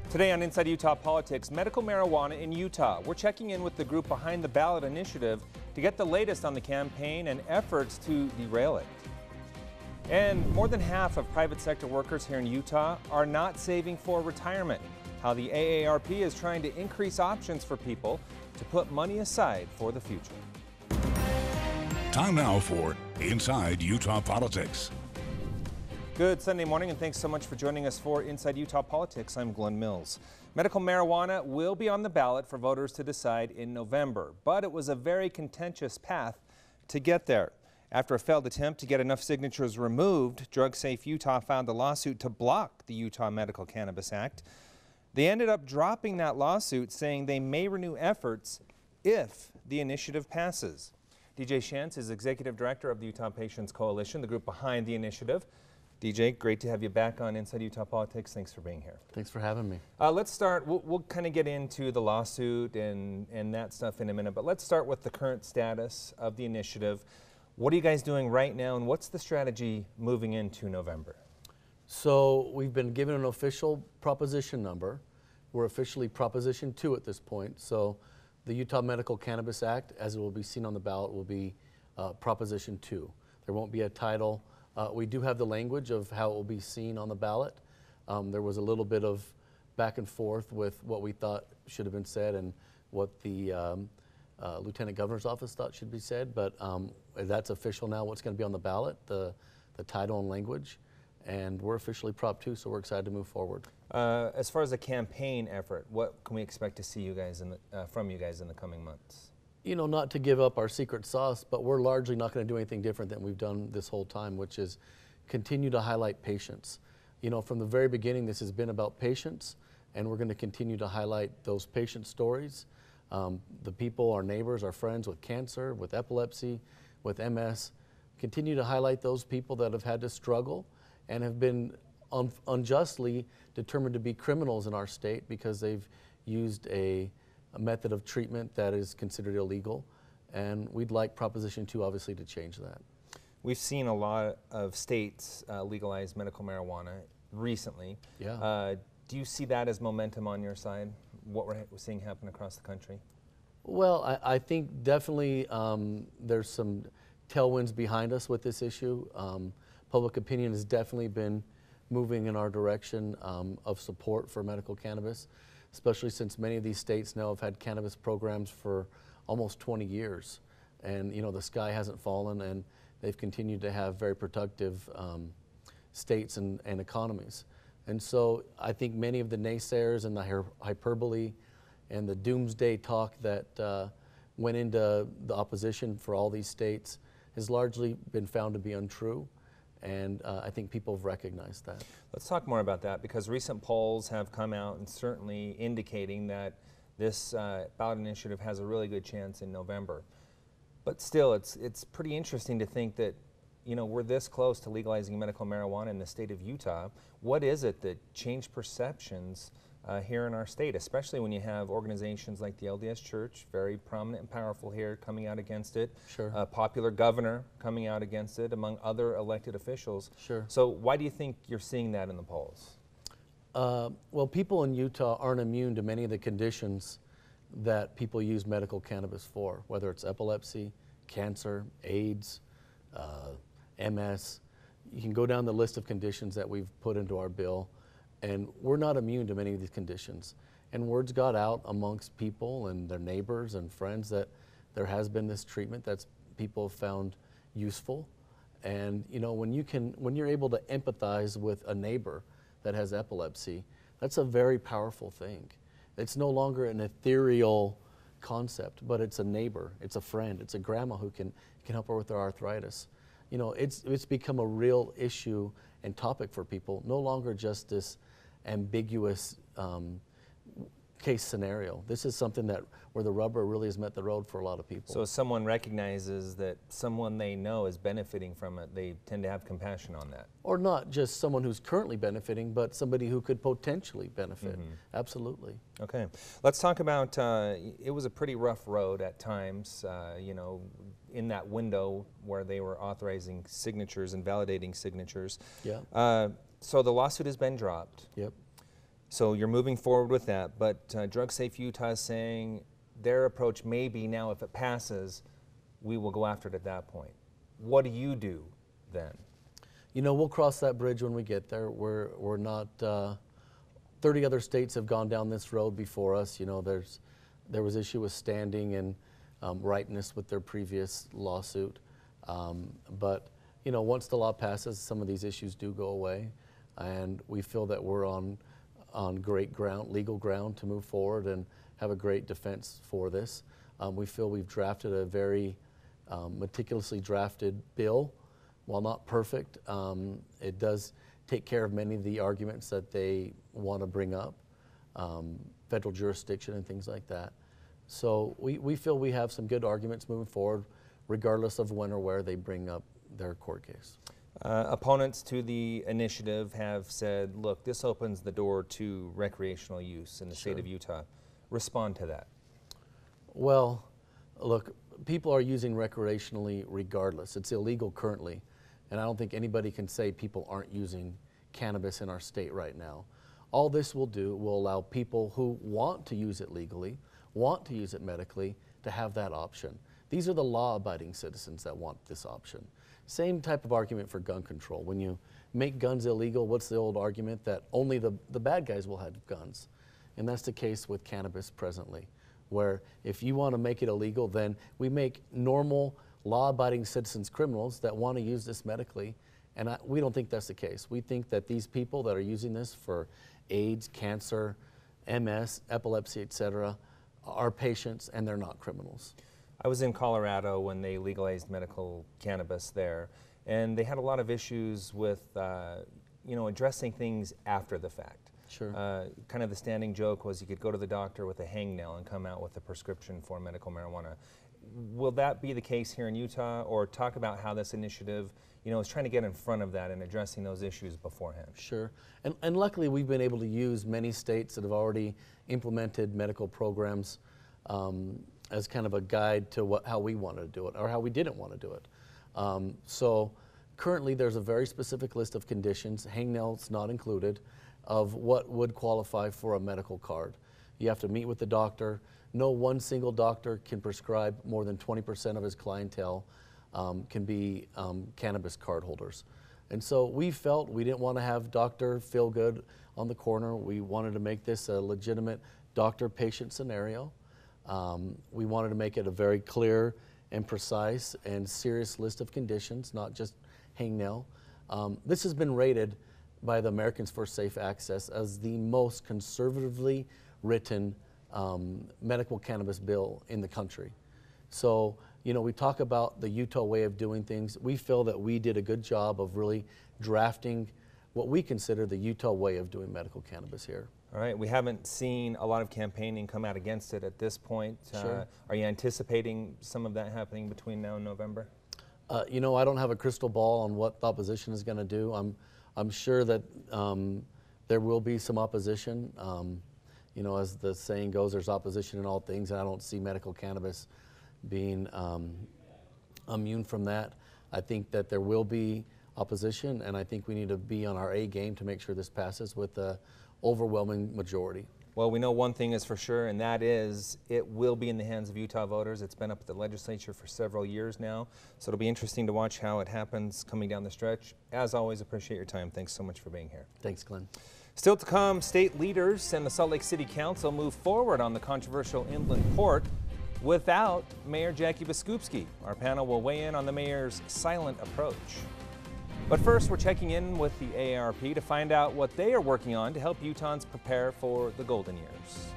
Today on Inside Utah Politics, medical marijuana in Utah. We're checking in with the group behind the ballot initiative to get the latest on the campaign and efforts to derail it. And more than half of private sector workers here in Utah are not saving for retirement. How the AARP is trying to increase options for people to put money aside for the future. Time now for Inside Utah Politics. Good Sunday morning, and thanks so much for joining us for Inside Utah Politics. I'm Glenn Mills. Medical marijuana will be on the ballot for voters to decide in November, but it was a very contentious path to get there. After a failed attempt to get enough signatures removed, Drug Safe Utah filed a lawsuit to block the Utah Medical Cannabis Act. They ended up dropping that lawsuit, saying they may renew efforts if the initiative passes. DJ Shantz is Executive Director of the Utah Patients Coalition, the group behind the initiative. DJ, great to have you back on Inside Utah Politics. Thanks for being here. Thanks for having me. Let's start, we'll kind of get into the lawsuit and that stuff in a minute, but let's start with the current status of the initiative. What are you guys doing right now, and what's the strategy moving into November? So we've been given an official proposition number. We're officially Proposition 2 at this point. So the Utah Medical Cannabis Act, as it will be seen on the ballot, will be Proposition 2. There won't be a title. We do have the language of how it will be seen on the ballot. There was a little bit of back and forth with what we thought should have been said and what the Lieutenant Governor's office thought should be said, but that's official now, what's going to be on the ballot, the title and language, and we're officially Prop 2, so we're excited to move forward. As far as a campaign effort, what can we expect to see you guys from you guys in the coming months? You know, not to give up our secret sauce, but we're largely not going to do anything different than we've done this whole time, which is continue to highlight patients. You know, from the very beginning, this has been about patients, and we're going to continue to highlight those patient stories. The people, our neighbors, our friends with cancer, with epilepsy, with MS, continue to highlight those people that have had to struggle and have been unjustly determined to be criminals in our state because they've used a method of treatment that is considered illegal, and we'd like Proposition 2 obviously to change that. We've seen a lot of states legalize medical marijuana recently. Yeah. Do you see that as momentum on your side, what we're seeing happen across the country? Well, I think definitely there's some tailwinds behind us with this issue. Public opinion has definitely been moving in our direction of support for medical cannabis, especially since many of these states now have had cannabis programs for almost 20 years. And, you know, the sky hasn't fallen, and they've continued to have very productive states and economies. And so I think many of the naysayers and the hyperbole and the doomsday talk that went into the opposition for all these states has largely been found to be untrue. And I think people have recognized that. Let's talk more about that, because recent polls have come out and certainly indicating that this ballot initiative has a really good chance in November. But still, it's pretty interesting to think that, you know, we're this close to legalizing medical marijuana in the state of Utah. What is it that changed perceptions here in our state, especially when you have organizations like the LDS Church, very prominent and powerful here, coming out against it. Sure. A popular governor coming out against it, among other elected officials. Sure. So why do you think you're seeing that in the polls? Well, people in Utah aren't immune to many of the conditions that people use medical cannabis for, whether it's epilepsy, cancer, AIDS, MS. You can go down the list of conditions that we've put into our bill, and we're not immune to many of these conditions. And words got out amongst people and their neighbors and friends that there has been this treatment that people have found useful. And you know, when you're able to empathize with a neighbor that has epilepsy, that's a very powerful thing. It's no longer an ethereal concept, but it's a neighbor, it's a friend, it's a grandma who can help her with her arthritis. You know, it's become a real issue and topic for people, no longer just this ambiguous case scenario. This is something that where the rubber really has met the road for a lot of people. So if someone recognizes that someone they know is benefiting from it, they tend to have compassion on that. Or not just someone who's currently benefiting, but somebody who could potentially benefit. Mm-hmm. Absolutely. Okay. Let's talk about, it was a pretty rough road at times, you know, in that window where they were authorizing signatures and validating signatures. Yeah. So the lawsuit has been dropped. Yep. So you're moving forward with that, but Drug Safe Utah is saying their approach may be now if it passes, we will go after it at that point. What do you do then? You know, we'll cross that bridge when we get there. We're not, 30 other states have gone down this road before us. You know, there was issue with standing and ripeness with their previous lawsuit. But, you know, once the law passes, some of these issues do go away. And we feel that we're on great ground, legal ground to move forward and have a great defense for this. We feel we've drafted a very meticulously drafted bill. While not perfect, it does take care of many of the arguments that they want to bring up, federal jurisdiction and things like that. So we feel we have some good arguments moving forward, regardless of when or where they bring up their court case. Opponents to the initiative have said, look, this opens the door to recreational use in the state of Utah. Respond to that. Well, look, people are using recreationally regardless. It's illegal currently, and I don't think anybody can say people aren't using cannabis in our state right now. All this will do will allow people who want to use it legally, want to use it medically, to have that option. These are the law-abiding citizens that want this option. Same type of argument for gun control. When you make guns illegal, what's the old argument? That only the bad guys will have guns. And that's the case with cannabis presently, where if you want to make it illegal, then we make normal law-abiding citizens criminals that want to use this medically. And we don't think that's the case. We think that these people that are using this for AIDS, cancer, MS, epilepsy, etc., are patients and they're not criminals. I was in Colorado when they legalized medical cannabis there, and they had a lot of issues with, you know, addressing things after the fact. Sure. Kind of the standing joke was you could go to the doctor with a hangnail and come out with a prescription for medical marijuana. Will that be the case here in Utah, or talk about how this initiative, you know, is trying to get in front of that and addressing those issues beforehand? Sure. And luckily we've been able to use many states that have already implemented medical programs as kind of a guide to how we wanted to do it or how we didn't want to do it. So currently there's a very specific list of conditions, hangnails not included, of what would qualify for a medical card. You have to meet with the doctor. No one single doctor can prescribe more than 20% of his clientele can be cannabis card holders. And so we felt we didn't want to have Dr. Feelgood on the corner. We wanted to make this a legitimate doctor-patient scenario. We wanted to make it a very clear and precise and serious list of conditions, not just hangnail. This has been rated by the Americans for Safe Access as the most conservatively written medical cannabis bill in the country. So, you know, we talk about the Utah way of doing things. We feel that we did a good job of really drafting what we consider the Utah way of doing medical cannabis here. All right, we haven't seen a lot of campaigning come out against it at this point. Sure. Are you anticipating some of that happening between now and November? You know, I don't have a crystal ball on what the opposition is going to do. I'm sure that there will be some opposition. You know, as the saying goes, there's opposition in all things, and I don't see medical cannabis being immune from that. I think that there will be opposition, and I think we need to be on our A game to make sure this passes with a overwhelming majority. Well, we know one thing is for sure, and that is it will be in the hands of Utah voters. It's been up at the legislature for several years now, so it'll be interesting to watch how it happens coming down the stretch. As always, appreciate your time. Thanks so much for being here. Thanks, Glenn. Still to come, state leaders and the Salt Lake City Council move forward on the controversial inland port without Mayor Jackie Biskupski. Our panel will weigh in on the mayor's silent approach. But first, we're checking in with the AARP to find out what they are working on to help Utahns prepare for the golden years.